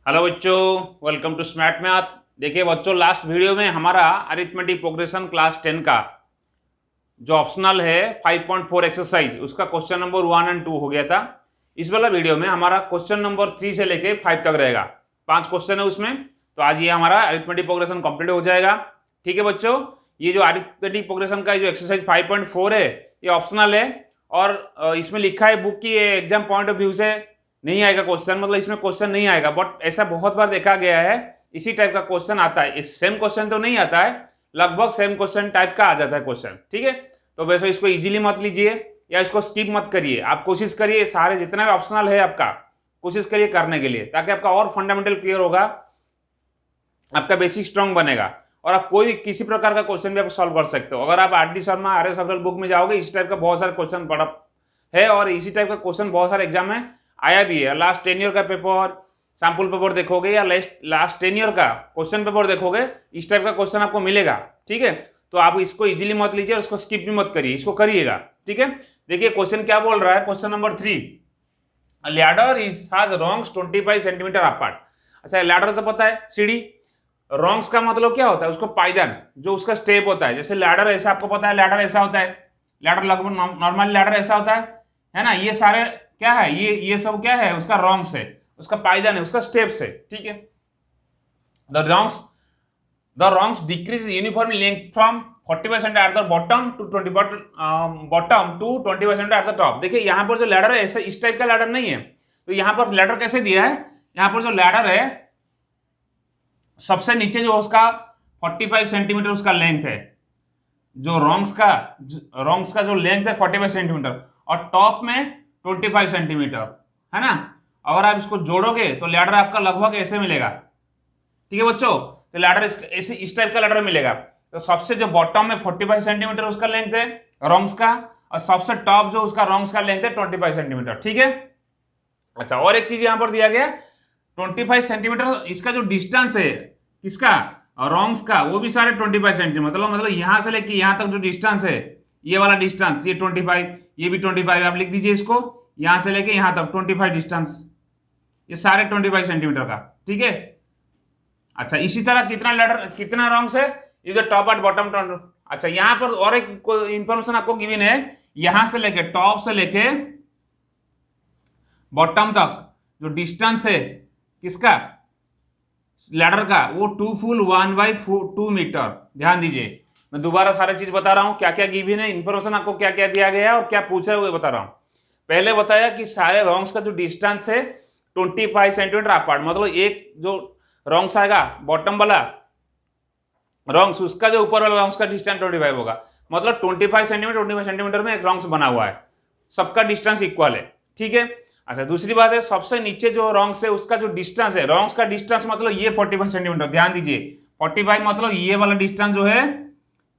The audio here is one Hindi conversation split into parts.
हेलो बच्चों, वेलकम टू स्मार्ट मैथ। देखिए बच्चों, लास्ट वीडियो में हमारा अरिथमेटिक प्रोग्रेशन क्लास 10 का जो ऑप्शनल है 5.4 एक्सरसाइज, उसका क्वेश्चन नंबर 1 और 2 हो गया था। इस वाला वीडियो में हमारा क्वेश्चन नंबर 3 से लेके 5 तक रहेगा। 5 क्वेश्चन है उसमें, तो आज ये हमारा अरिथमेटिक प्रोग्रेशन कंप्लीट हो जाएगा। ठीक है बच्चों, ये जो अरिथमेटिक प्रोग्रेशन का जो एक्सरसाइज 5.4 है ये ऑप्शनल है और इसमें लिखा है बुक की एग्जाम पॉइंट ऑफ व्यू से नहीं आएगा क्वेश्चन, मतलब इसमें क्वेश्चन नहीं आएगा। बट ऐसा बहुत बार देखा गया है, इसी टाइप का क्वेश्चन आता है। इस सेम क्वेश्चन तो नहीं आता है, लगभग सेम क्वेश्चन टाइप का आ जाता है क्वेश्चन। ठीक है, तो वैसे इसको इजीली मत लीजिए या इसको स्किप मत करिए। आप कोशिश करिए सारे जितना भी ऑप्शनल है आपका, कोशिश करिए करने के लिए, ताकि आपका और फंडामेंटल क्लियर होगा, आपका बेसिक स्ट्रांग बनेगा और आप कोई किसी प्रकार का क्वेश्चन भी आप सॉल्व कर सकते हो। अगर आप R D. Sharma, R S. Agarwal book में जाओगे, इस टाइप का बहुत सारे क्वेश्चन पड़ा है और इसी टाइप का क्वेश्चन बहुत सारे एग्जाम में आया भी है। लास्ट 10 ईयर का पेपर, सैंपल पेपर देखोगे या लास्ट 10 ईयर का क्वेश्चन पेपर देखोगे, इस टाइप का क्वेश्चन आपको मिलेगा। ठीक है, तो आप इसको इजीली मत लीजिए और इसको स्किप भी मत करिए, इसको करिएगा। ठीक है, देखिए क्वेश्चन क्या बोल रहा है। Question number 3, ladder is has wrongs 25 centimetre apart. अच्छा, लैडर तो पता है, सीढ़ी। रॉन्ग्स का मतलब क्या होता है, उसको पायदान, जो उसका स्टेप होता है। जैसे लैडर ऐसा आपको पता है, लैडर ऐसा होता है, लैडर लगभग नॉर्मल लैडर ऐसा होता है ना। ये सारे क्या है, ये सब क्या है, उसका रॉन्ग्स है, उसका पायदान है, उसका स्टेप्स है। ठीक है, the rungs decrease uniform length from 45 centimetre at the bottom to 20 centimetre at the top. देखिए यहाँ पर जो लैडर है, ऐसे इस टाइप का लैडर नहीं है। तो यहाँ पर लैडर कैसे दिया है, यहाँ पर जो लैडर है सबसे नीचे जो उसका 45 सेंटीमीटर उसका लेंथ है, जो रॉन्ग्स का जो लेंथ है 45 सेंटीमीटर और टॉप में 25 सेंटीमीटर है ना। अगर आप इसको जोड़ोगे तो लैडर आपका लगभग ऐसे मिलेगा। ठीक है बच्चों, तो लैडर इस टाइप का लैडर मिलेगा। तो सबसे जो बॉटम में 45 सेंटीमीटर उसका लेंथ है रॉन्ग्स का, और सबसे टॉप जो उसका रॉन्ग्स का लेंथ है 25 सेंटीमीटर। ठीक है, अच्छा और एक चीज यहां पर दिया गया 25 सेंटीमीटर, इसका जो डिस्टेंस है किसका, रॉन्ग्स का, वो भी सारे 25 सेंटीमीटर। मतलब यहां से लेके यहां तक जो डिस्टेंस है, ये वाला डिस्टेंस, ये 25, ये भी 25, आप लिख दीजिए इसको, यहां से लेके यहां तक 25 डिस्टेंस, ये सारे 25 सेंटीमीटर का। ठीक है, अच्छा इसी तरह कितना लैडर, कितना रॉन्ग्स है, ये जो टॉप एट बॉटम। अच्छा यहां पर और एक इंफॉर्मेशन आपको गिवन है, यहां से लेके टॉप से लेके बॉटम तक जो डिस्टेंस है किसका, लैडर का, वो 2 फुल 1/2 मीटर। ध्यान दीजिए, मैं दोबारा सारी चीज बता रहा हूं, क्या क्या गिवन है, इंफॉर्मेशन आपको क्या क्या दिया गया है और क्या पूछ रहा है वो बता रहा हूं। पहले बताया कि सारे रॉन्ग्स का जो डिस्टेंस है 25 सेंटीमीटर अपार्ट, मतलब एक जो रॉन्ग्स आएगा बॉटम वाला रॉन्ग्स, उसका जो ऊपर वाला रॉन्ग्स का डिस्टेंस 25 होगा। मतलब 25 सेंटीमीटर में एक रॉन्ग्स बना हुआ है, सबका डिस्टेंस इक्वल है। ठीक है, अच्छा दूसरी बात है, सबसे नीचे जो रॉन्ग्स है उसका जो डिस्टेंस है, रॉन्ग्स का डिस्टेंस मतलब ये 45 सेंटीमीटर। ध्यान दीजिए 45 मतलब ये वाला डिस्टेंस जो है,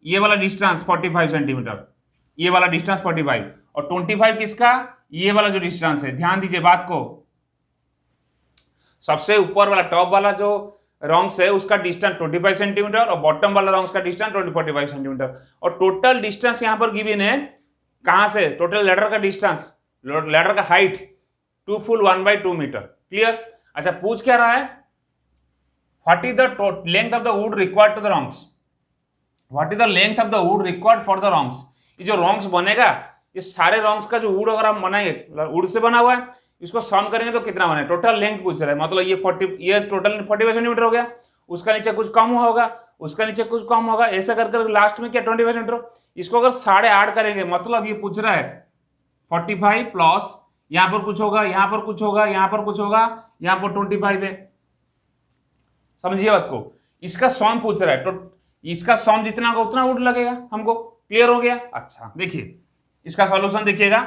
ये वाला डिस्टेंस 45 सेंटीमीटर, ये वाला डिस्टेंस 45, और 25 किसका, ये वाला जो डिस्टेंस है। ध्यान दीजिए बात को, सबसे ऊपर वाला टॉप वाला जो रॉन्ग्स है उसका डिस्टेंस 25 सेंटीमीटर और बॉटम वाला रॉन्ग्स का डिस्टेंस 45 सेंटीमीटर। और टोटल डिस्टेंस यहां पर गिवन है, कहां से, टोटल लैडर का डिस्टेंस, लैडर का हाइट 2 फुल 1/2 मीटर। क्लियर, अच्छा पूछ क्या रहा है, what is the length of the wood required to the rungs, what is the length of the wood required for the rungs. ये जो रॉन्ग्स बनेगा, ये सारे रॉन्ग्स का जो वुड अगर आप बनाएंगे, वुड से बना हुआ है, इसको सम करेंगे तो कितना बने, टोटल लेंथ पूछ रहा है। मतलब ये टोटल 45 सेंटीमीटर हो गया, उसका नीचे कुछ कम हुआ होगा, उसका नीचे कुछ कम होगा, ऐसा कर लास्ट में क्या 25 सेंटीमीटर। इसको अगर 8.5 करेंगे, मतलब ये पूछ रहा है 45 प्लस यहां पर कुछ होगा, यहां पर कुछ होगा, यहां पर कुछ होगा, यहां पर 25 है। समझिए बात को, इसका सम पूछ रहा है, तो इसका सम जितना होगा उतना वुड लगेगा हमको। क्लियर हो गया। अच्छा देखिए इसका सॉल्यूशन देखिएगा,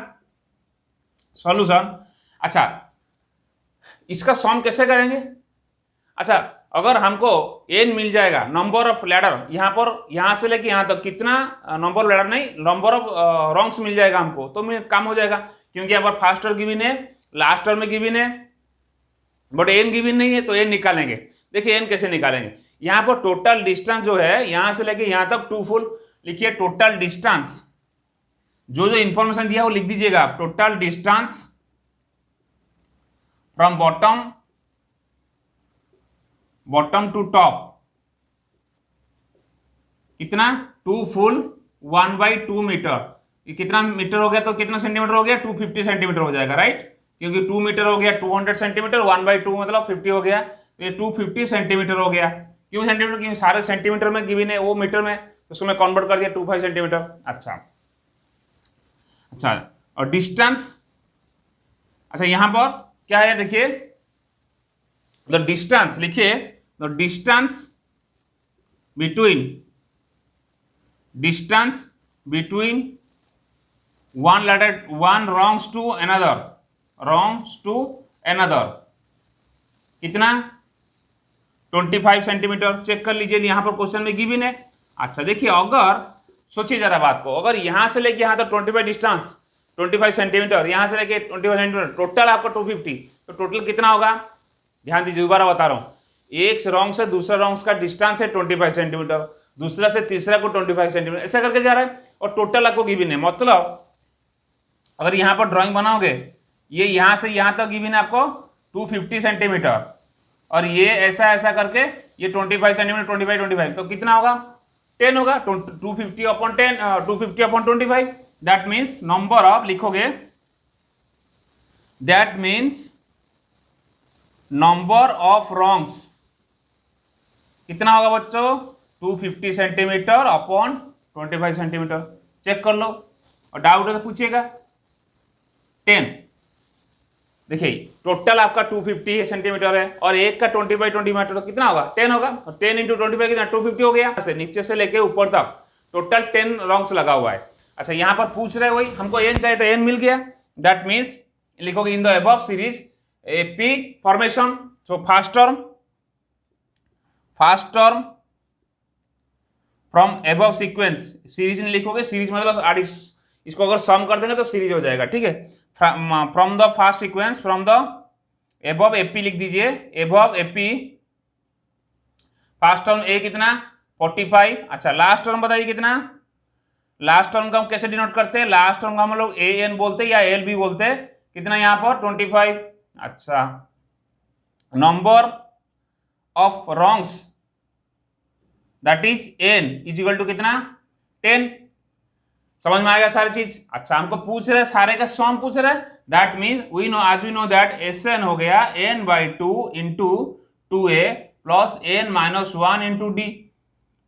सॉल्यूशन। अच्छा इसका सम कैसे करेंगे, अच्छा अगर हमको n मिल जाएगा, नंबर ऑफ लैडर, यहां पर यहां से लेके यहां तक कितना नंबर ऑफ लैडर नहीं, नंबर ऑफ रॉन्ग्स मिल जाएगा हमको, तो काम हो जाएगा। क्योंकि यहाँ पर फर्स्ट टर्म गिवन है, लास्ट टर्म में गिवन है, बट n गिवन नहीं है, तो n निकालेंगे। देखिए n कैसे निकालेंगे, यहां पर टोटल डिस्टेंस जो है यहां से लेके यहां तक 2 फुल, लिखिए टोटल डिस्टेंस, जो जो इंफॉर्मेशन दिया वो लिख दीजिएगा। Total distance from bottom bottom to top कितना 2 फुल 1/2 मीटर, ये कितना मीटर हो गया तो कितना सेंटीमीटर हो गया 250 सेंटीमीटर हो जाएगा, राइट, क्योंकि 2 मीटर हो गया 200 सेंटीमीटर, 1/2 मतलब 50 हो गया, तो ये 250 सेंटीमीटर हो गया। क्यों सेंटीमीटर, क्योंकि सारे सेंटीमीटर में गिवन है, वो मीटर में, तो उसको मैं कन्वर्ट कर दिया 25 सेंटीमीटर। अच्छा अच्छा, और डिस्टेंस, अच्छा यहां पर क्या है देखिए, द डिस्टेंस लिखिए, the distance between one wrongs to another कितना 25 सेंटीमीटर। चेक कर लीजिए, यहां पर क्वेश्चन में गिवन है। अच्छा देखिए, अगर सोचिए जरा बात को, अगर यहां से लेके यहां तक 25 डिस्टेंस 25 सेंटीमीटर, यहां से लेके 25 सेंटीमीटर, टोटल आपका 250, तो टोटल कितना होगा, ध्यान दीजिए, दोबारा बता रहा हूं, एक रॉन्ग से दूसरा रॉन्ग का डिस्टेंस है 25 सेंटीमीटर, दूसरा से तीसरा को 25 सेंटीमीटर, ऐसा करके जा रहा है, और टोटल आपको गिवन है। मतलब अगर यहां पर ड्राइंग बनाओगे, ये यहां से यहां तक गिवन है आपको 250 सेंटीमीटर, और ये ऐसा करके ये 25 सेंटीमीटर 25 तो कितना होगा 10 होगा, 250 upon 10 250 upon 25, that means number of, लिखोगे that means number of wrongs कितना होगा बच्चों 250 सेंटीमीटर अपॉन 25 सेंटीमीटर। चेक कर लो, और डाउट है तो पूछिएगा। 10 देखिए, टोटल आपका 250 सेंटीमीटर है, और एक का 20/20 तो कितना होगा 10 होगा, और 10 × 25 कितना 250 हो गया, से नीचे से लेके ऊपर तक टोटल 10 रॉन्ग्स लगा हुआ है। अच्छा यहां पर पूछ रहे वही, हमको n चाहिए तो n मिल गया, दैट मीन्स लिखोगे in the above series AP formation, so first term from above sequence, series नहीं लिखोगे, सीरीज मतलब इसको अगर सम कर देंगे तो सीरीज हो जाएगा, ठीक है। From the first sequence from the above AP लिख दीजिए, एबव एपी फर्स्ट टर्म ए कितना 45। अच्छा लास्ट टर्म बताइए कितना, लास्ट टर्म का हम कैसे डिनोट करते हैं, लास्ट टर्म का हम लोग ए एन बोलते हैं या एल बी बोलते हैं, कितना यहां पर 25। अच्छा number of rungs that is n is equal to कितना 10। समझ में आएगा सारी चीज। अच्छा हमको पूछ रहे सारे का सम पूछ रहे, दैट मीन्स वी नो आज वी नो दैट Sn हो गया n/2 into 2a plus n-1 into d,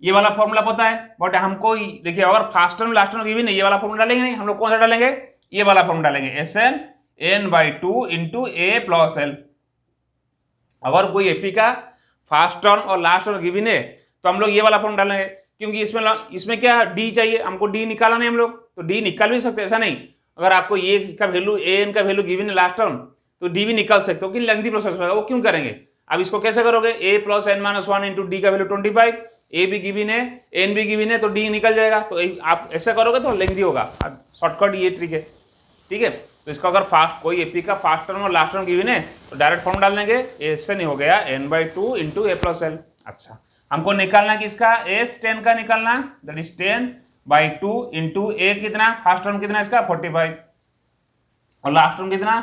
ये वाला फॉर्मूला पता है, बट हमको देखिए अगर first term last term given है, ये वाला फॉर्मूला डालेंगे नहीं, हम लोग कौन सा डालेंगे, ये वाला फॉर्मूला डालेंगे Sn n/2 into a plus l। अगर कोई एपी का फर्स्ट टर्म और लास्ट टर्म गिवन है तो हम लोग ये वाला फॉर्म डालेंगे, क्योंकि इसमें क्या डी चाहिए, हमको डी निकाला नहीं हम लोग, तो डी निकाल भी सकते, ऐसा नहीं, अगर आपको ये का वैल्यू ए एन का वैल्यू गिवन है लास्ट टर्म तो डी भी निकाल सकते हो, कि लेंथी प्रोसेस होगा, वो क्यों करेंगे। अब इसको कैसे करोगे, ए प्लस n-1 इंटू डी का वैल्यू 25, ए भी गिवन है एन भी गिवन है, तो डी निकल जाएगा, तो आप ऐसा करोगे तो लेंथी होगा, शॉर्टकट ये ट्रिक है, ठीक है। तो इसका अगर फास्ट कोई एपी का फास्ट टर्म और लास्ट टर्म गिवन है तो डायरेक्ट फॉर्म डाल देंगे, ऐसे नहीं हो गया n/2 into a plus l। अच्छा हमको निकालना किसका, S10 का निकालना, दैट इज 10/2 इंटू a कितना, फर्स्ट टर्म कितना इसका 45 और लास्ट टर्म कितना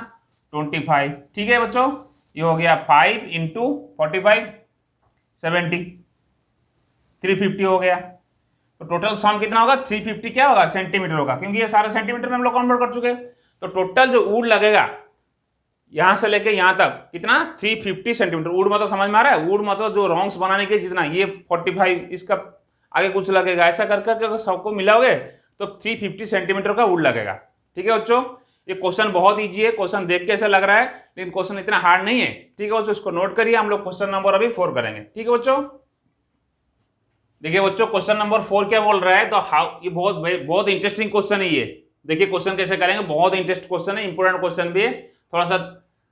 25, ठीक है बच्चों, ये हो गया 5 इंटू 45 70 350 हो गया। तो टोटल सम कितना होगा 350 क्या होगा सेंटीमीटर होगा, क्योंकि ये सारे सेंटीमीटर में हम लोग कन्वर्ट कर चुके। तो टोटल जो वुड लगेगा यहां से लेके यहां तक कितना 350 सेंटीमीटर। वुड मतलब समझ में आ रहा है, वुड मतलब जो रॉन्ग्स बनाने के जितना, ये 45 इसका आगे कुछ लगेगा, ऐसा करके अगर सबको मिलाओगे तो 350 सेंटीमीटर का वुड लगेगा, ठीक है बच्चों। ये क्वेश्चन बहुत ईजी है, क्वेश्चन देख के ऐसा लग रहा है लेकिन क्वेश्चन इतना हार्ड नहीं है, ठीक है बच्चों। इसको नोट करिए, हम लोग क्वेश्चन नंबर अभी 4 करेंगे, ठीक है बच्चों। देखिए बच्चों क्वेश्चन नंबर 4 क्या बोल रहा है, तो हाउ, ये बहुत इंटरेस्टिंग क्वेश्चन है ये। देखिए क्वेश्चन कैसे करेंगे, बहुत इंटरेस्ट क्वेश्चन है, इंपोर्टेंट क्वेश्चन भी है, थोड़ा सा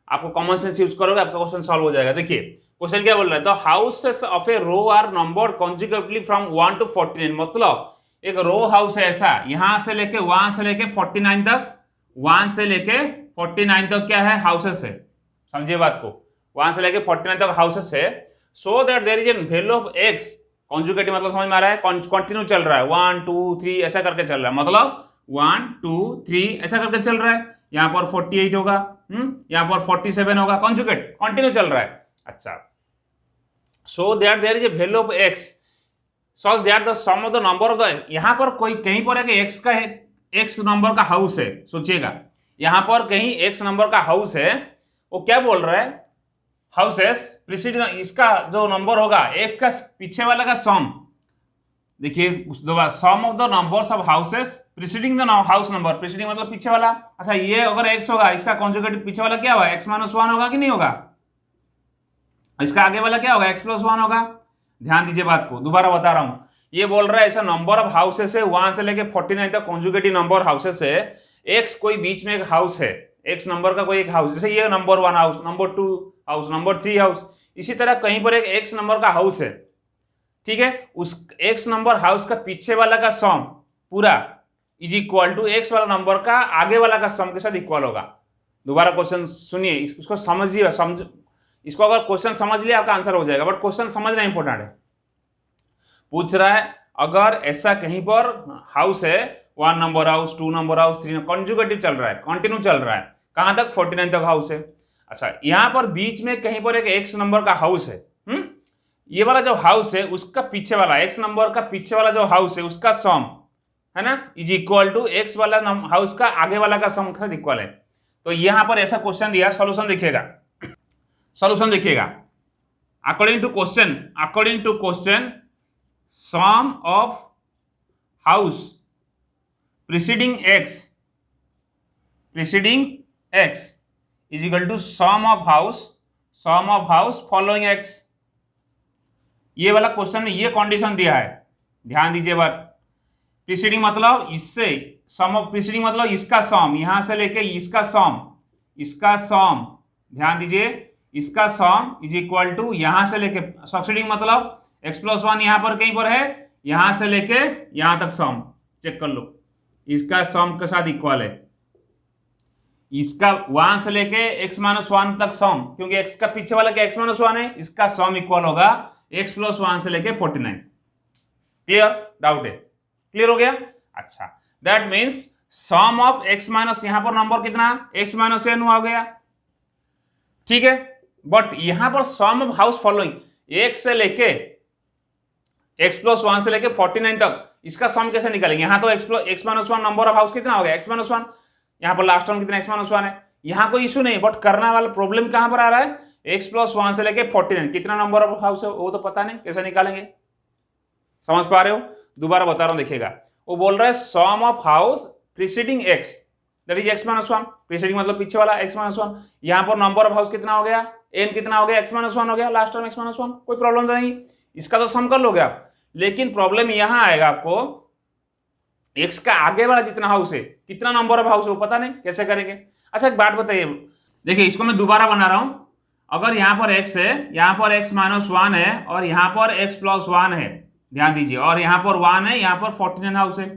आपको कॉमन सेंस यूज करोगे आपका क्वेश्चन सॉल्व हो जाएगा। देखिए क्वेश्चन क्या बोल रहा है, the houses of a row are numbered consecutively from 1 to 49। मतलब एक रो हाउस है ऐसा, यहां से लेके 1 से लेके 49 तक, 1 से लेके 49 तक क्या है हाउसेस है, समझिए बात को, 1 से लेके 49 तक हाउसेस है। So that there is an value of x, conjugative मतलब समझ में आ रहा है, कंटिन्यू चल रहा है, 1 2 3 ऐसा करके चल रहा है, मतलब 1 2 3 ऐसा करके चल रहा है। यहां पर 48 होगा, यहां पर 47 होगा, कॉन्जुगेट कंटिन्यू चल रहा है। अच्छा so that there is a value of x such that the sum of the number of the, यहाँ पर कोई कहीं पर है कि एक्स का एक्स नंबर का हाउस है, सोचिएगा यहाँ पर कहीं एक्स नंबर का हाउस है, वो क्या बोल रहा है, हाउसेस प्रीसीडिंग, इसका जो नंबर होगा एक्स का पीछे वाला का सम, देखिए दोबारा sum of the numbers of houses preceding the house number, preceding मतलब पीछे वाला। अच्छा ये अगर एक्स होगा, इसका कॉन्जुगेट पीछे वाला क्या होगा, एक्स माइनस वन होगा कि नहीं होगा, इसका आगे वाला क्या होगा, एक्स प्लस वन होगा। ध्यान दीजिए बात को, दोबारा बता रहा हूं, ये बोल रहा है ऐसा नंबर ऑफ हाउसेस है 1 से लेके 49 तक कॉन्जुगेटिव नंबर हाउसेस है, एक्स कोई बीच में एक हाउस है, एक्स नंबर का कोई एक हाउस, जैसे ये number 1 house, number 2 house, number 3 house, इसी तरह कहीं पर एक एक्स नंबर का हाउस है, ठीक है, उस एक्स नंबर हाउस का पीछे वाला का सम पूरा इज इक्वल टू एक्स वाला नंबर का आगे वाला का सम के साथ इक्वल होगा। दोबारा क्वेश्चन सुनिए, इसको समझिए, समझ, इसको अगर क्वेश्चन समझ लिया आपका आंसर हो जाएगा, बट क्वेश्चन समझना इंपॉर्टेंट है। पूछ रहा है अगर ऐसा कहीं पर हाउस है, 1 number house, 2 number house, 3, conjugative चल रहा है, कंटिन्यू चल रहा है, कहां तक, 49 तक हाउस है। अच्छा यहां पर बीच में कहीं पर एक एक्स नंबर का हाउस है, ये वाला जो हाउस है उसका पीछे वाला, एक्स नंबर का पीछे वाला जो हाउस है उसका सम है ना, इज इक्वल टू एक्स वाला हाउस का आगे वाला का सम का इक्वल है। तो यहां पर ऐसा क्वेश्चन दिया, सॉल्यूशन देखिएगा, सॉल्यूशन देखिएगा, according to question sum of house preceding x is equal to sum of house following x. ये वाला क्वेश्चन में ये कंडीशन दिया है, ध्यान दीजिए बात, प्रीसीडिंग मतलब इससे, सम ऑफ प्रीसीडिंग मतलब इसका सम, यहां से लेके इसका सम, ध्यान दीजिए इसका सम इज इक्वल टू यहां से लेके, सक्सीडिंग मतलब एक्स प्लस वन यहां पर कहीं पर है, यहां से लेके यहां तक सम, चेक कर लो, इसका सम के साथ इक्वल है, इसका 1 से लेके एक्स माइनस वन तक सम, क्योंकि एक्स का पीछे वाला क्या एक्स माइनस वन है, इसका सम इक्वल होगा एक्स प्लस वन से लेके 49। क्लियर, डाउट है, क्लियर हो गया। अच्छा that means sum of x minus, यहां पर नंबर कितना, एक्स माइनस एन हो गया, ठीक है, बट यहां पर सम ऑफ हाउस फॉलोइंग, एक्स से लेके एक्स प्लस वन से लेके 49 तक, इसका सम कैसे निकालेंगे, यहां तो x minus one number of house कितना हो गया, एक्स माइनस वन, यहां पर लास्ट टर्म कितना एक्स माइनस वन है, यहां कोई इशू नहीं, बट करने वाला प्रॉब्लम कहां पर आ रहा है, एक्स प्लस वन से लेके 49 कितना नंबर ऑफ हाउस है वो तो पता नहीं, कैसे निकालेंगे, समझ पा रहे हो, दोबारा बता रहा हूं देखिएगा, वो बोल रहा है sum of house preceding X that is X minus one, preceding मतलब पीछे वाला एक्स माइनस वन, यहां पर नंबर ऑफ हाउस कितना हो गया, एन कितना हो गया, एक्स माइनस वन हो गया, last term x minus one, कोई प्रॉब्लम तो नहीं, इसका तो सम कर लोगे आप, लेकिन प्रॉब्लम यहां आएगा आपको एक्स का आगे वाला जितना हाउस है, कितना नंबर ऑफ हाउस है वो पता नहीं, कैसे करेंगे। अच्छा एक बात बताइए, देखिए इसको मैं दोबारा बना रहा हूं, अगर यहां पर x है, यहां पर x माइनस वन है, और यहां पर x प्लस वन है, ध्यान दीजिए, और यहां पर 1 है, यहां पर 49 हाउस है,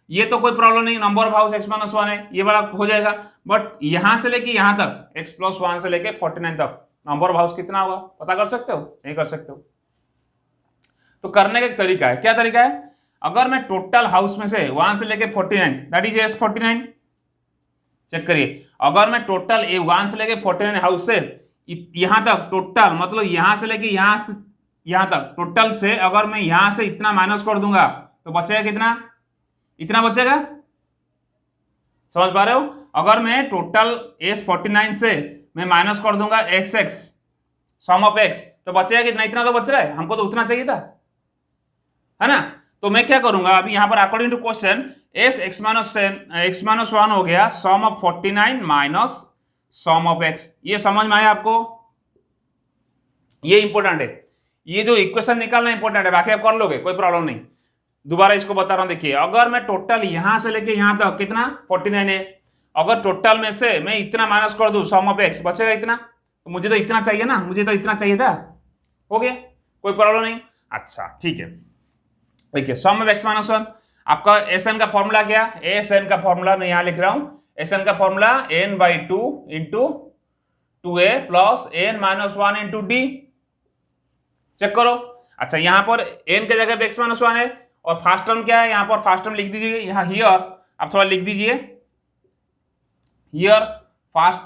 ये तो कोई प्रॉब्लम नहीं, number of house x minus one है, ये वाला हो जाएगा, बट यहां से लेके यहां तक x प्लस वन से लेके 49 तक नंबर ऑफ हाउस कितना होगा, पता कर सकते हो, नहीं कर सकते हो। तो करने का एक तरीका है, क्या तरीका है, अगर मैं टोटल हाउस में से 1 से लेके 49 दैट इज एस 49, चेक करिए, अगर मैं टोटल 1 से लेके 49 हाउस से यहां तक टोटल, मतलब यहां से लेके यहां तक टोटल से अगर मैं यहां से इतना माइनस कर दूंगा तो बचेगा कितना, इतना बचेगा, समझ पा रहे हो, अगर मैं टोटल एस 49 से मैं माइनस कर दूंगा x x sum of x तो बचेगा कितना, इतना तो बच रहा है, हमको तो उतना चाहिए था, है ना। तो मैं क्या करूंगा अभी यहां पर according to question as X minus one हो गया sum of 49 minus sum of X, ये समझ में आया आपको, ये इंपॉर्टेंट है, ये जो इक्वेशन निकालना इंपॉर्टेंट है, बाकी आप कर लोगे कोई प्रॉब्लम नहीं। दोबारा इसको बता रहा हूं, देखिए अगर मैं टोटल यहां से लेके यहां तक कितना 49 है, अगर टोटल में से मैं इतना माइनस कर दूं सम ऑफ एक्स बचेगा इतना, तो मुझे तो इतना चाहिए ना, मुझे तो इतना चाहिए था, हो गया कोई प्रॉब्लम नहीं। अच्छा ठीक है, देखिए sum of x minus one, आपका एस एन का फॉर्मूला क्या, एस एन का फॉर्मूला मैं यहां लिख रहा हूं, एस एन का formula N by two into 2a plus N minus one into D, check करो। अच्छा यहां पर एन के जगह पे एक्स माइनस वन है, और फास्ट टर्म क्या है, यहां पर फास्ट टर्म लिख दीजिए, यहां हियर आप थोड़ा लिख दीजिए, हियर फास्ट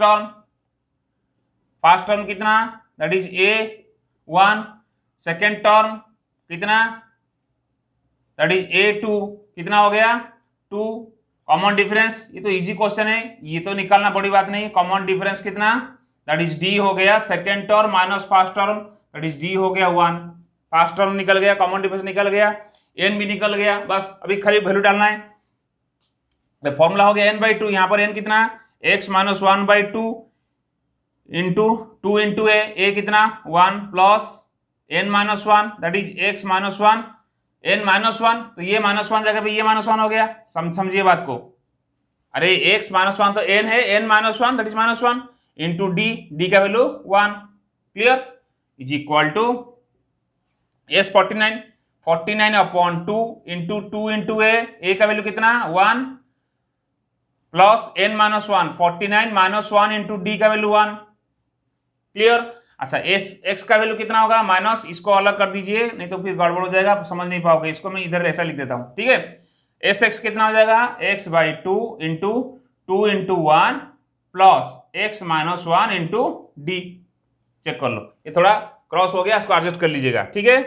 टर्म कितना that is a1 second term कितना, दैट इज a2 कितना हो गया 2, कॉमन डिफरेंस, ये तो इजी क्वेश्चन है, ये तो निकालना बड़ी बात नहीं, कॉमन डिफरेंस कितना, दैट इज d हो गया, second term minus first term, that is d हो गया 1, फर्स्ट टर्म निकल गया, कॉमन डिफरेंस निकल गया, n भी निकल गया, बस अभी खाली वैल्यू डालना है। फॉर्मूला हो गया n/2, यहां पर n कितना, x माइनस 1/2 इंटू 2 इंटू ए कितना 1 plus n minus 1 that is x minus 1 n minus 1, तो ये -1 जगह पे ये -1 हो गया, समझिए बात को, अरे x माइनस 1 तो n है, n minus 1 that is -1 into d का value 1, clear, is equal to s 49 upon 2 into 2 into A का वैल्यू कितना 1 plus n minus 1, 49 minus 1 into D का वैल्यू 1, क्लियर। अच्छा x का वैल्यू कितना होगा माइनस, इसको अलग कर दीजिए नहीं तो फिर गड़बड़ हो जाएगा, समझ नहीं पाओगे, इसको मैं इधर ऐसा लिख देता हूं, ठीक है। x कितना हो जाएगा x/2 into 2 into 1 plus x minus 1 into D, check कर लो, ये थोड़ा क्रॉस हो गया, इसको एडजस्ट कर लीजिएगा, ठीक है,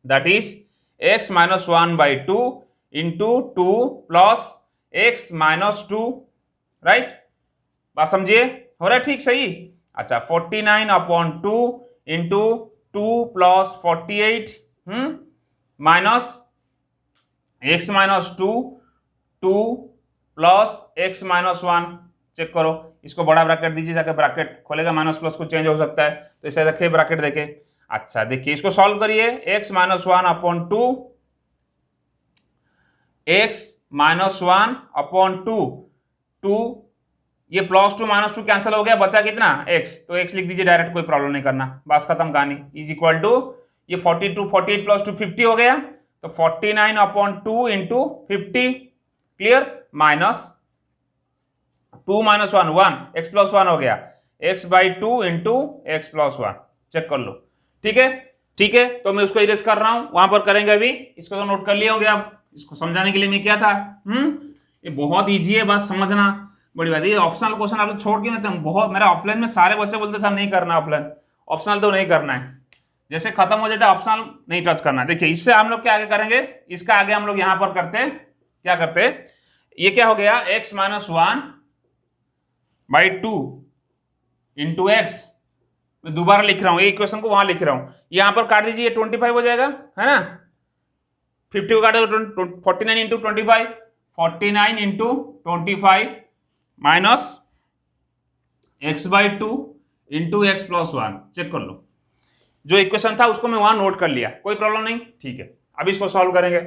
that is x minus 1/2 into 2 plus x minus 2, right, बात समझिए, हो रहा है ठीक सही। अच्छा 49 upon 2 into 2 plus 48 minus x minus 2 2 plus x minus 1, check करो, इसको बड़ा ब्रैकेट दीजिए, जाकर ब्रैकेट खोलेगा, माइनस प्लस को चेंज हो सकता है, तो इसे रखिए ब्रैकेट देके। अच्छा देखिए इसको सॉल्व करिए, x minus 1 upon 2 x minus 1 upon 2 ये प्लस 2 माइनस 2 कैंसिल हो गया, बचा कितना x, तो x लिख दीजिए डायरेक्ट, कोई प्रॉब्लम नहीं करना, बस खत्म कहानी, इज इक्वल टू ये 42 48 प्लस 2 50 हो गया, तो 49 upon 2 into 50, clear, minus 2 minus 1 1 x plus 1 हो गया, x/2 into x plus 1, check कर लो, ठीक है, ठीक है, तो मैं उसको इरेज कर रहा हूं, वहां पर करेंगे अभी, इसको तो नोट कर लिए होंगे आप, इसको समझाने के लिए मैं क्या था, ये बहुत इजी है, बस समझना बड़ी बात है, ये ऑप्शनल क्वेश्चन आप लोग छोड़ के मत, बहुत मेरा ऑफलाइन में सारे बच्चे बोलते सर नहीं करना ऑफलाइन, ऑप्शनल तो नहीं करना है, जैसे खत्म हो जाता है ऑप्शनल नहीं टच करना है। देखिए इससे हम लोग क्या आगे करेंगे, इसका आगे हम लोग यहां पर करते हैं, क्या करते हैं, ये क्या हो गया x माइनस 1/2 इंटू एक्स, मैं दोबारा लिख रहा हूं, ये इक्वेशन को वहां लिख रहा हूं, यहां पर काट दीजिए 25 हो जाएगा, है ना, 50 को काटे तो 49 into 25, 49 into 25 minus x/2 into x plus 1, check कर लो, जो इक्वेशन था उसको मैं वहां नोट कर लिया, कोई प्रॉब्लम नहीं, ठीक है, अब इसको सॉल्व करेंगे,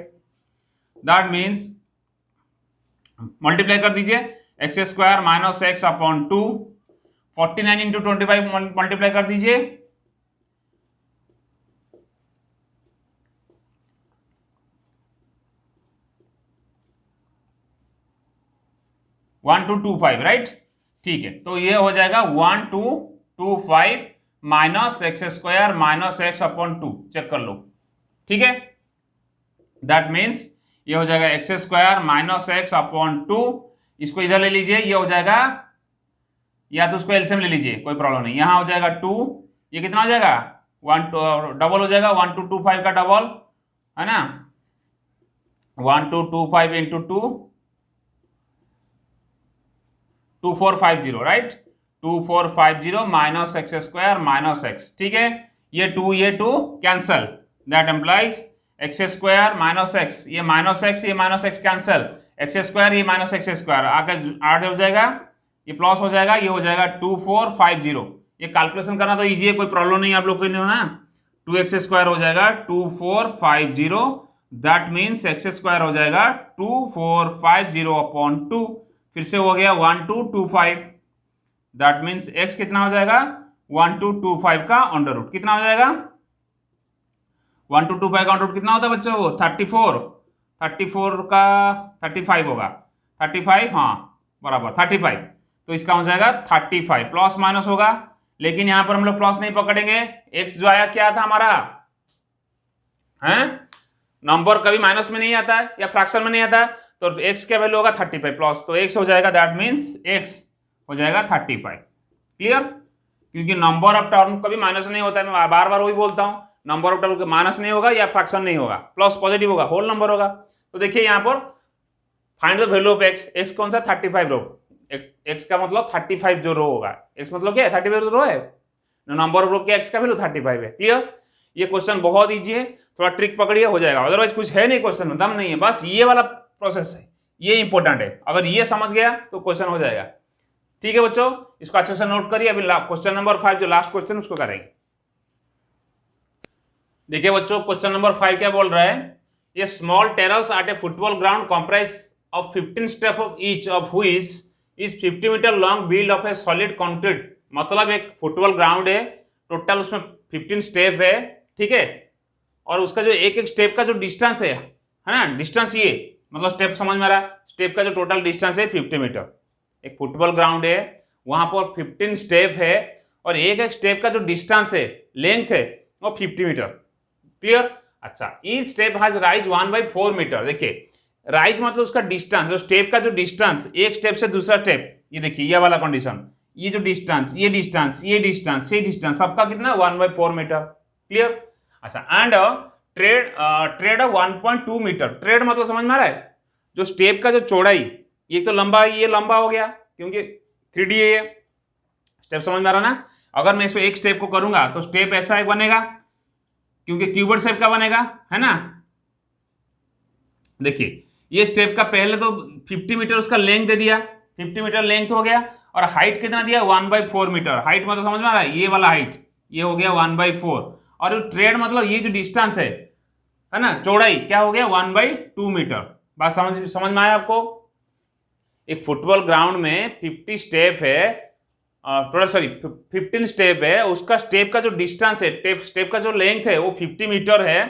दैट मीन्स मल्टीप्लाई कर दीजिए, x² minus x upon 2, 49 into 25 multiply कर दीजिए, 1225, राइट, ठीक है, तो ये हो जाएगा 1225 minus x² minus x upon 2, check कर लो, ठीक है, दैट मीन्स ये हो जाएगा x² माइनस x अपॉन 2, इसको इधर ले लीजिए, ये हो जाएगा, या तो उसको एलसीएम ले लीजिए, कोई प्रॉब्लम नहीं, यहां हो जाएगा 2, ये कितना हो जाएगा 1 डबल हो जाएगा, 1225 का डबल, है ना, 1225 into 2 2450, right, 2450 minus x² minus x, ठीक है, ये 2 cancel, that employees x² minus x, ये माइनस x कैंसल, x² ये माइनस x², आगे ऐड हो जाएगा, ये प्लस हो जाएगा, ये हो जाएगा 2450, ये कैलकुलेशन करना तो इजी है, कोई प्रॉब्लम नहीं आप लोग को ना, 2x² हो जाएगा 2450, दैट मीन्स x² हो जाएगा 2450 अपॉन 2, फिर से हो गया 1225, दैट मीन्स x कितना हो जाएगा 1225 का अंडर रूट, कितना हो जाएगा 1225 का अंडर रूट कितना होता है बच्चों, 34 का 35 होगा, 35, हाँ बराबर 35, तो इसका हो जाएगा 35, प्लस माइनस होगा, लेकिन यहां पर हम लोग प्लस नहीं पकड़ेंगे, x जो आया क्या था हमारा, है नंबर कभी माइनस में नहीं आता है या फ्रैक्शन में नहीं आता है, तो x का वैल्यू होगा 35 प्लस, तो x हो जाएगा, दैट मीन्स x हो जाएगा 35, क्लियर, क्योंकि नंबर ऑफ टर्म कभी माइनस नहीं होता है, मैं बार बार वही बोलता हूं, नंबर ऑफ टेबल माइनस नहीं होगा या फ्रैक्शन नहीं होगा, प्लस पॉजिटिव होगा, होल नंबर होगा। तो देखिए यहाँ पर find the value of x, x कौन सा 35 रो, एक्स का मतलब 35 जो रो होगा, एक्स मतलब क्या है 35 रो है, नंबर ऑफ रो के एक्स का वैल्यू 35 है। क्लियर? ये क्वेश्चन बहुत इजी है, थोड़ा ट्रिक पकड़िए हो जाएगा, अदरवाइज कुछ है नहीं क्वेश्चन में, दम नहीं है, बस ये वाला प्रोसेस है, ये इंपॉर्टेंट है, अगर ये समझ गया तो क्वेश्चन हो जाएगा। ठीक है बच्चों, इसको अच्छे से नोट करिए। अभी क्वेश्चन नंबर 5 जो लास्ट क्वेश्चन उसको करेंगे। देखिए बच्चों क्वेश्चन नंबर 5 क्या बोल रहा है, ये small terrace at a football ground comprise of 15 step of each of which is 50 metre long build of a solid concrete. मतलब एक फुटबॉल ग्राउंड है, टोटल उसमें 15 स्टेप है, ठीक है, और उसका जो एक एक स्टेप का जो डिस्टेंस है ना, डिस्टेंस ये मतलब स्टेप समझ में आ रहा है, स्टेप का जो टोटल डिस्टेंस है 50 मीटर। एक फुटबॉल ग्राउंड है, वहां पर 15 स्टेप है और एक एक स्टेप का जो डिस्टेंस है, लेंथ है, वो 50 मीटर। क्लियर? अच्छा, each step has rise 1/4 metre. देखिए राइज मतलब उसका डिस्टेंस, जो स्टेप का जो डिस्टेंस एक स्टेप से दूसरा स्टेप, ये देखिए ये वाला कंडीशन, ये जो डिस्टेंस, ये डिस्टेंस, ये डिस्टेंस, ये डिस्टेंस, सबका कितना 1/4 मीटर। क्लियर? अच्छा, एंड ट्रेड 1.2 मीटर। ट्रेड मतलब समझ में आ रहा है, जो स्टेप का जो चौड़ाई, ये तो लंबा, ये लंबा हो गया क्योंकि 3D है ये स्टेप, समझ में आ रहा ना। अगर मैं इसमें एक स्टेप को करूंगा तो स्टेप ऐसा एक बनेगा क्योंकि क्यूबॉइड शेप का बनेगा, है ना। देखिए ये स्टेप का पहले तो 50 मीटर उसका लेंथ दे दिया, 50 मीटर लेंथ हो गया, और हाइट कितना दिया 1/4 मीटर। हाइट मतलब समझ में आ रहा है, ये वाला हाइट ये हो गया 1/4, और ट्रेड मतलब ये जो डिस्टेंस है ना, चौड़ाई क्या हो गया 1/2 मीटर। बात समझ में आया आपको? एक फुटबॉल ग्राउंड में 50 स्टेप है, टोटल सॉरी 15 स्टेप है, उसका स्टेप का जो डिस्टेंस है, स्टेप का जो लेंथ है वो 50 मीटर है,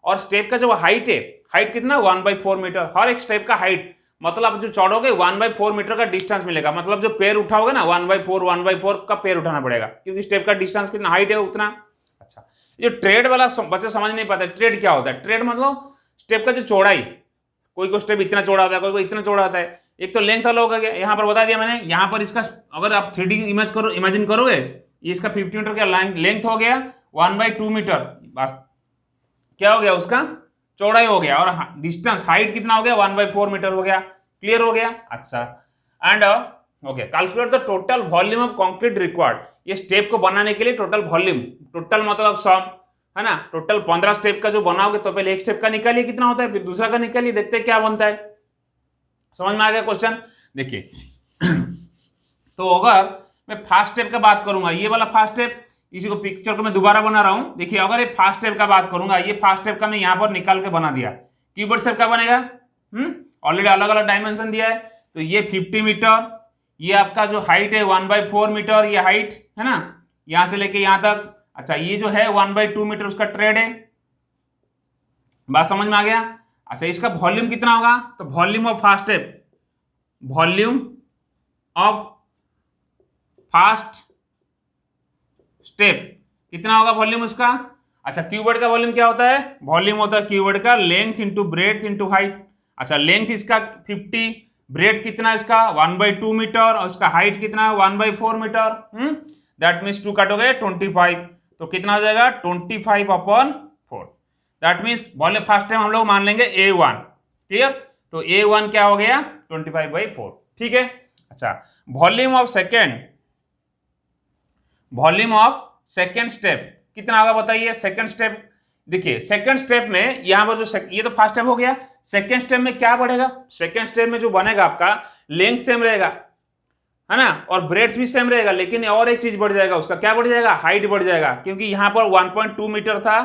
और स्टेप का जो हाइट है, हाइट कितना 1/4 मीटर। हर एक स्टेप का हाइट मतलब जो चढ़ोगे 1/4 मीटर का डिस्टेंस मिलेगा, मतलब जो पैर उठाओगे ना 1/4 का पैर उठाना पड़ेगा क्योंकि स्टेप का डिस्टेंस कितना हाइट है उतना। अच्छा, जो ट्रेड वाला बच्चे समझ नहीं पाते, ट्रेड क्या होता है? ट्रेड मतलब स्टेप का जो चौड़ाई, कोई को स्टेप इतना चौड़ा होता है, कोई को इतना चौड़ा होता है, एक तो लेंथ अलग हो गया, यहाँ पर बता दिया मैंने। यहाँ पर इसका अगर आप 3D इमेजिन करोगे, ये इसका 50 मीटर का लेंथ हो गया 1/2 मीटर, बस क्या हो गया उसका चौड़ाई हो गया, और डिस्टेंस हाइट कितना हो गया 1/4 मीटर हो गया। क्लियर हो गया? अच्छा, and okay, calculate the total volume of concrete required. ये स्टेप को बनाने के लिए टोटल वॉल्यूम, टोटल मतलब सम, है ना, टोटल 15 स्टेप का जो बनाओगे तो पहले एक स्टेप का निकालिए कितना होता है, फिर दूसरा का निकालिए, देखते हैं क्या बनता है। समझ में आ गया क्वेश्चन? देखिए तो अगर मैं फर्स्ट स्टेप का बात करूंगा, ये वाला फर्स्ट स्टेप, इसी को पिक्चर को मैं दोबारा बना रहा हूं। देखिए अगर ये फर्स्ट स्टेप का बात करूंगा, ये फर्स्ट स्टेप का मैं यहां पर निकाल के बना दिया, क्यूबॉइड शेप का बनेगा, ऑलरेडी अलग अलग डायमेंशन दिया है, तो ये 50 मीटर, ये आपका जो हाइट है 1/4 मीटर, ये हाइट है ना, यहां से लेके यहां तक। अच्छा, ये जो है 1/2 मीटर उसका ट्रेड है, बात समझ में आ गया? अच्छा, इसका वॉल्यूम कितना होगा, तो volume of first step, volume of first step कितना होगा वॉल्यूम उसका? अच्छा, क्यूबॉइड का वॉल्यूम क्या होता है? वॉल्यूम होता है क्यूबॉइड का length into breadth into height. अच्छा, लेंथ इसका 50, ब्रेड्थ कितना इसका 1/2 मीटर, और उसका हाइट कितना 1/4 मीटर। दैट मीन्स 2 काटोगे 25, तो कितना हो जाएगा 25/4। That means volume first time हम लोग मान लेंगे A1। क्लियर? तो A1 क्या हो गया 25/4। ठीक है? अच्छा, वॉल्यूम ऑफ सेकेंड स्टेप कितना होगा बताइए? सेकेंड स्टेप, देखिए सेकेंड स्टेप में यहां पर जो ये तो फर्स्ट स्टेप हो गया, सेकेंड स्टेप में क्या बढ़ेगा? सेकेंड स्टेप में जो बनेगा आपका लेंथ सेम रहेगा, है ना, और ब्रेड्थ भी सेम रहेगा, लेकिन और एक चीज बढ़ जाएगा उसका, क्या बढ़ जाएगा? हाइट बढ़ जाएगा, क्योंकि यहां पर 1.2 मीटर था,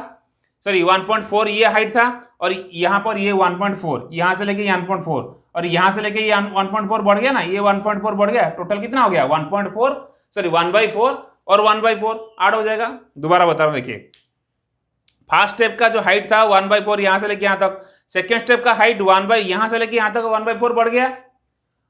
सॉरी 1.4 ये हाइट था, और यहां पर ये 1.4, यहां से लेके 1.4, और यहां से लेके 1.4 बढ़ गया ना, ये 1.4 बढ़ गया, टोटल कितना हो गया 1.4, सॉरी 1/4 और 1/4 8 हो जाएगा। दोबारा बता रहा हूं, देखिए फर्स्ट स्टेप का जो हाइट था 1/4 यहां से लेके यहां तक, सेकेंड स्टेप का हाइट यहां से लेके यहां तक 1/4 बढ़ गया।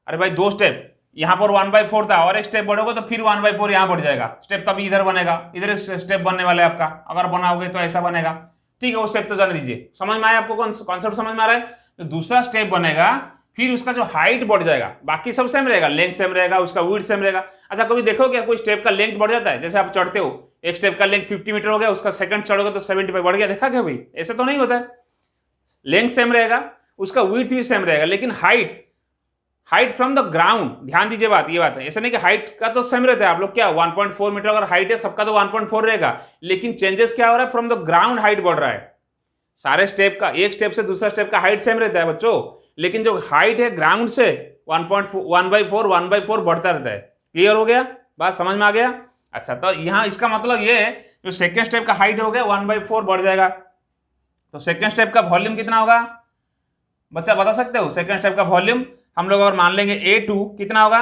अरे भाई दो स्टेप, यहां पर 1/4 था, और एक स्टेप बढ़ोगे तो फिर 1/4 यहां बढ़ जाएगा, स्टेप तभी इधर बनेगा, इधर एक स्टेप बनने वाला है आपका, अगर बनाओगे तो ऐसा बनेगा। ठीक है, वो स्टेप तो जान लीजिए। समझ में आया आपको? कॉन्सेप्ट समझ में आ रहा है? तो दूसरा स्टेप बनेगा, फिर उसका जो हाइट बढ़ जाएगा, बाकी सब सेम रहेगा, लेंथ सेम रहेगा, उसका विड्थ सेम रहेगा। अच्छा, कभी देखो क्या कोई स्टेप का लेंथ बढ़ जाता है? जैसे आप चढ़ते हो, एक स्टेप का लेंथ 50 मीटर हो गया, उसका सेकंड चढ़ोगे तो 75 बढ़ गया। देखा क्या भाई, ऐसा तो नहीं होता है। लेंथ सेम रहेगा, उसका विड्थ भी सेम रहेगा, लेकिन हाइट फ्रॉम द ग्राउंड, ध्यान दीजिए बात, ये बात है, ऐसा नहीं कि हाइट का तो सेम रहता है। आप लोग क्या 1.4 मीटर अगर हाइट है सबका तो 1.4 रहेगा, लेकिन चेंजेस क्या हो रहा है, फ्रॉम द ग्राउंड हाइट बढ़ रहा है। सारे स्टेप का, एक स्टेप से दूसरा स्टेप का हाइट सेम रहता है बच्चों, लेकिन जो हाइट है ग्राउंड से 1/4 बढ़ता रहता है। क्लियर हो गया, बात समझ में आ गया। अच्छा, तो यहां इसका मतलब ये है, जो सेकेंड स्टेप का हाइट हो गया 1/4 बढ़ जाएगा, तो सेकेंड स्टेप का वॉल्यूम कितना होगा बच्चा, बता सकते हो? सेकेंड स्टेप का वॉल्यूम हम लोग अगर मान लेंगे A2 कितना होगा,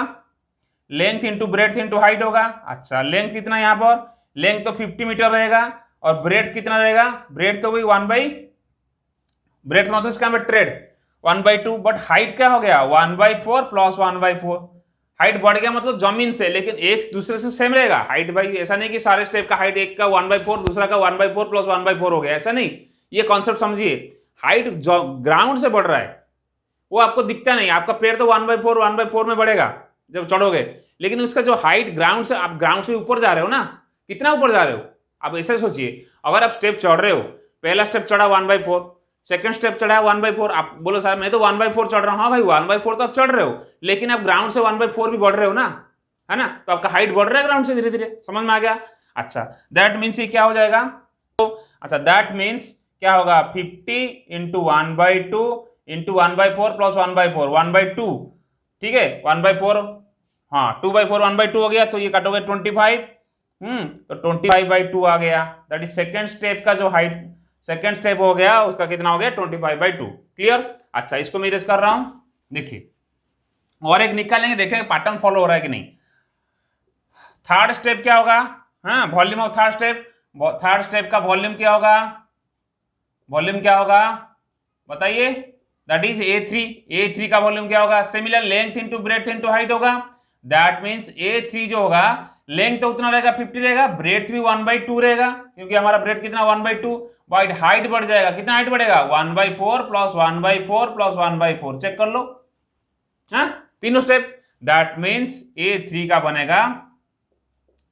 length into breadth into height होगा। अच्छा, लेंथ कितना यहाँ पर, लेंथ तो 50 मीटर रहेगा, और ब्रेड्थ कितना रहेगा, ब्रेड्थ तो वही ब्रेड्थ मतलब इसका ट्रेड 1/2, बट हाइट क्या हो गया 1/4 प्लस 1/4। हाइट बढ़ गया मतलब जमीन से, लेकिन एक दूसरे से सेम रहेगा हाइट भाई। ऐसा नहीं कि सारे स्टेप का हाइट एक का 1/4 दूसरा का 1/4 प्लस 1/4 हो गया, ऐसा नहीं। ये कॉन्सेप्ट समझिए, हाइट ग्राउंड से बढ़ रहा है, वो आपको दिखता नहीं। आपका पैर तो 1/4 में बढ़ेगा जब चढ़ोगे, लेकिन उसका जो हाइट ग्राउंड से, आप ग्राउंड से ऊपर जा रहे हो ना, कितना ऊपर जा रहे हो आप ऐसे सोचिए। अगर आप स्टेप चढ़ रहे हो, पहला स्टेप चढ़ा 1/4, सेकंड स्टेप चढ़ा 1/4, आप बोलो सर मैं तो 1/4 चढ़ रहा हूं। हाँ भाई 1/4 तो आप चढ़ रहे हो, लेकिन आप ग्राउंड से 1/4 भी बढ़ रहे हो ना, है ना, तो आपका हाइट बढ़ रहा है ग्राउंड से धीरे धीरे। समझ में आ गया। अच्छा, दैट मीन्स ये क्या हो जाएगा, अच्छा दैट मीन्स क्या होगा 50 इंटू 1/2 इंटू 1/4 प्लस 1/4 1/2, ठीक है 1/4, हाँ 2/4 1/2 हो गया, तो ये कटोगे 25, तो 25/2 आ गया। दैट इज सेकेंड स्टेप का जो हाइट, सेकेंड स्टेप हो गया उसका कितना हो गया 25/2। क्लियर। अच्छा, इसको मैं इरेज कर रहा हूं, देखिए और एक निकालेंगे, देखेंगे पैटर्न फॉलो हो रहा है कि नहीं। थर्ड स्टेप क्या होगा, हाँ volume of third step, third step का वॉल्यूम क्या होगा, वॉल्यूम क्या होगा बताइए, दैट इज A3 का वॉल्यूम क्या होगा, similar length into breadth into height होगा। दैट मीन्स A3 जो होगा, लेंथ तो उतना रहेगा 50 रहेगा, ब्रेड्थ भी 1/2 रहेगा, क्योंकि हमारा ब्रेड्थ कितना 1/2, वाइड हाइट बढ़ जाएगा, कितना हाइट बढ़ेगा 1/4 प्लस 1/4 प्लस 1/4, चेक कर लो, हाँ तीनों स्टेप। दैट मीन्स A3 का बनेगा,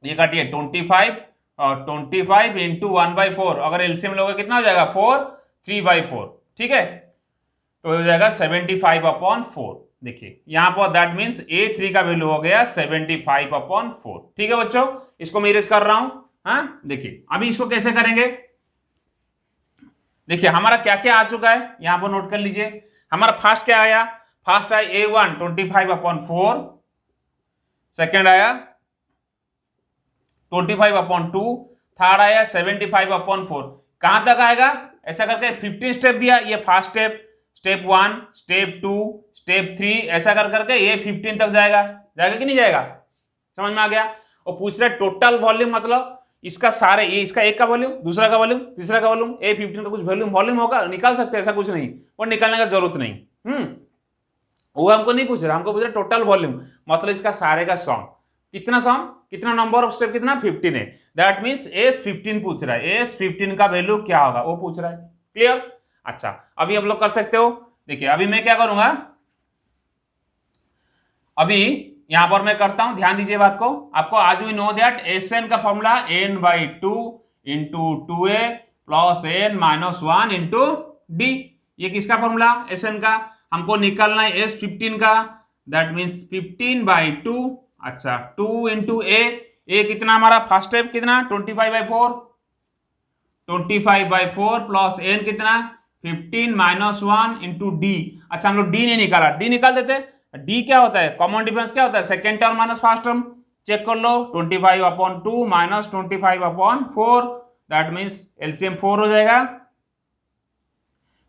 ये काटिए 25 और 25 इंटू 1/4, अगर एलसीएम लोगे कितना हो जाएगा 4, 3/4, ठीक है, तो हो जाएगा 75/4। देखिए यहां पर दैट मीन्स A3 का वैल्यू हो गया 75/4। ठीक है बच्चों, इसको मैं इरेज कर रहा हूं। हाँ देखिए अभी इसको कैसे करेंगे, देखिए हमारा क्या क्या आ चुका है यहां पर नोट कर लीजिए। हमारा फर्स्ट क्या आया, फर्स्ट आया A1 25/4, सेकेंड आया 25/2, थर्ड आया 75/4। कहां तक आएगा, ऐसा करके 15 स्टेप दिया, ये first step, step 1, step 2, step 3, ऐसा कर करके ये 15 तक जाएगा, जाएगा कि नहीं जाएगा, समझ में आ गया। और पूछ रहे टोटल वॉल्यूम, मतलब इसका सारे, ये इसका एक का वॉल्यूम, दूसरा का वॉल्यूम, तीसरा का वॉल्यूम, A15 का कुछ वॉल्यूम होगा, निकाल सकते हैं, ऐसा कुछ नहीं, और निकालने का जरूरत नहीं। वो हमको नहीं पूछ रहा, हमको पूछ रहा टोटल वॉल्यूम, मतलब इसका सारे का सम, कितना सम, कितना नंबर ऑफ स्टेप, कितना 15 है। दैट मींस S15 पूछ रहा है, S15 का वैल्यू क्या होगा वो पूछ रहा है। क्लियर। अच्छा, अभी आप लोग कर सकते हो, देखिए अभी मैं क्या करूंगा, अभी यहां पर मैं करता हूं, ध्यान दीजिए बात को। आपको आज वी नो दैट Sn का formula n/2 into 2a plus n minus 1 into d। ये किसका फॉर्मूला, Sn का। हमको निकालना है S15 का, दैट मीन्स 15/2। अच्छा 2 इंटू ए कितना हमारा फर्स्ट स्टेप कितना 25/4, 25/4 प्लस n कितना 15 माइनस 1 इंटू डी। अच्छा हम लोग डी नहीं निकाला, डी निकाल देते। डी क्या होता है, कॉमन डिफरेंस क्या होता है, second term minus first term, check कर लो 25/2 माइनस 25/4, दैट मीन्स एलसीएम 4 हो जाएगा,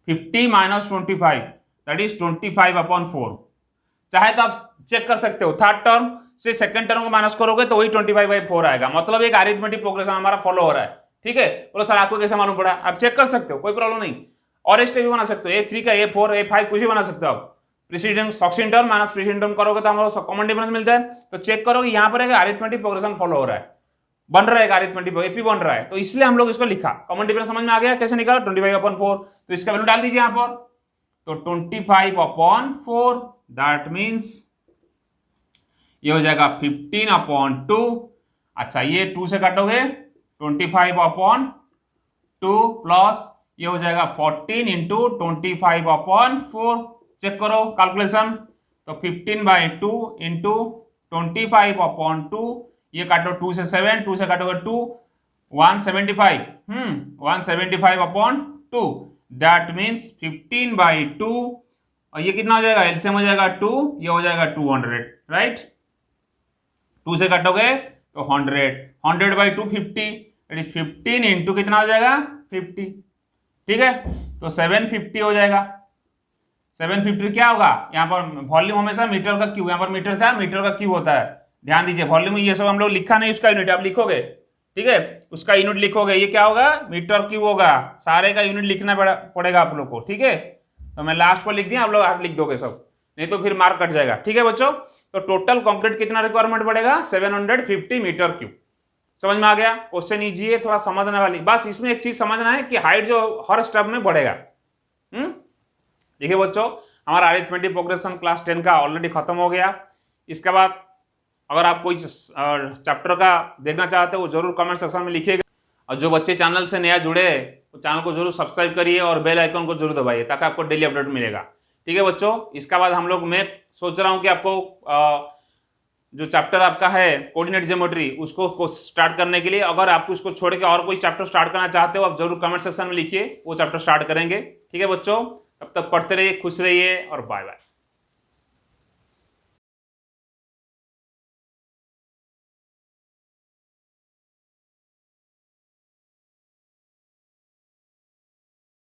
50 माइनस 25 दैट इज 25/4। चाहे तो आप चेक कर सकते हो, थर्ड टर्म से सेकंड टर्म को माइनस करोगे तो वही 25/4 आएगा, मतलब एक अरिथमेटिक प्रोग्रेशन हमारा फॉलो हो रहा है। ठीक है, बोलो सर आपको कैसे मालूम पड़ा, आप चेक कर सकते हो, कोई प्रॉब्लम नहीं। और स्टेप भी बना सकते हो, A3 का A4 A5 कुछ भी बना सकते हो आप। Precedent succession term minus precedent term करोगे तो हमारा कॉमन डिफरेंस मिलता है, तो चेक करोगे यहाँ पर अरिथमेटिक प्रोग्रेशन फॉलो हो रहा है, बन रहा है अरिथमेटिक एपी बन रहा है, तो इसलिए हम लोग इसको लिखा। कॉमन डिफरेंस समझ में आ गया कैसे निकाला 25/4, तो इसका वैल्यू डाल दीजिए यहाँ पर, तो 25/4 दैट मीन्स ये हो जाएगा 15/2। अच्छा ये 2 से काटोगे 25/2 प्लस ये हो जाएगा 14 इंटू 25/4। चेक करो कैलकुलेशन, तो 15/2 इंटू 25/2, ये काटो 2 से 7, 2 से काटोगे 2, 175, 175/2, दैट मीन्स 15/2, और ये कितना हो जाएगा, एलसीएम हो जाएगा 2, ये हो जाएगा 200, राइट। 2 से काटोगे तो 100, 100/2 50, इट इज 15 इंटू कितना हो जाएगा 50, ठीक है। तो 750 हो जाएगा। 750 क्या होगा, यहाँ पर वॉल्यूम हमेशा मीटर का क्यूब, यहाँ पर मीटर था, मीटर का क्यूब होता है, ध्यान दीजिए। वॉल्यूम ये सब हम लोग लिखा नहीं, उसका यूनिट आप लिखोगे, ठीक है, उसका यूनिट लिखोगे, ये क्या होगा, मीटर क्यूब होगा, सारे का यूनिट लिखना पड़ेगा आप लोग को, ठीक है। तो मैं लास्ट को लिख दिया, आप लोग आज लिख दोगे सब, नहीं तो फिर मार्क कट जाएगा, ठीक है बच्चों। तो टोटल कंक्रीट कितना रिक्वायरमेंट पड़ेगा, 750 मीटर क्यूब। समझ में आ गया, क्वेश्चन इजी है, थोड़ा समझने वाली, बस इसमें एक चीज समझना है कि हाइट जो हर स्टेप में बढ़ेगा। देखिए बच्चों, हमारा अरिथमेटिक प्रोग्रेशन क्लास 10 का ऑलरेडी खत्म हो गया। इसके बाद अगर आप कोई चैप्टर का देखना चाहते हो वो जरूर कमेंट सेक्शन में लिखिएगा, और जो बच्चे चैनल से नया जुड़े वो चैनल को जरूर सब्सक्राइब करिए और बेल आइकन को जरूर दबाइए ताकि आपको डेली अपडेट मिलेगा, ठीक है बच्चों। इसके बाद हम लोग, मैं सोच रहा हूँ कि आपको जो चैप्टर आपका है कोऑर्डिनेट ज्योमेट्री, उसको स्टार्ट करने के लिए, अगर आप उसको छोड़ के और कोई चैप्टर स्टार्ट करना चाहते हो आप जरूर कमेंट सेक्शन में लिखिए, वो चैप्टर स्टार्ट करेंगे, ठीक है बच्चों। तब तक पढ़ते रहिए, खुश रहिए और बाय बाय।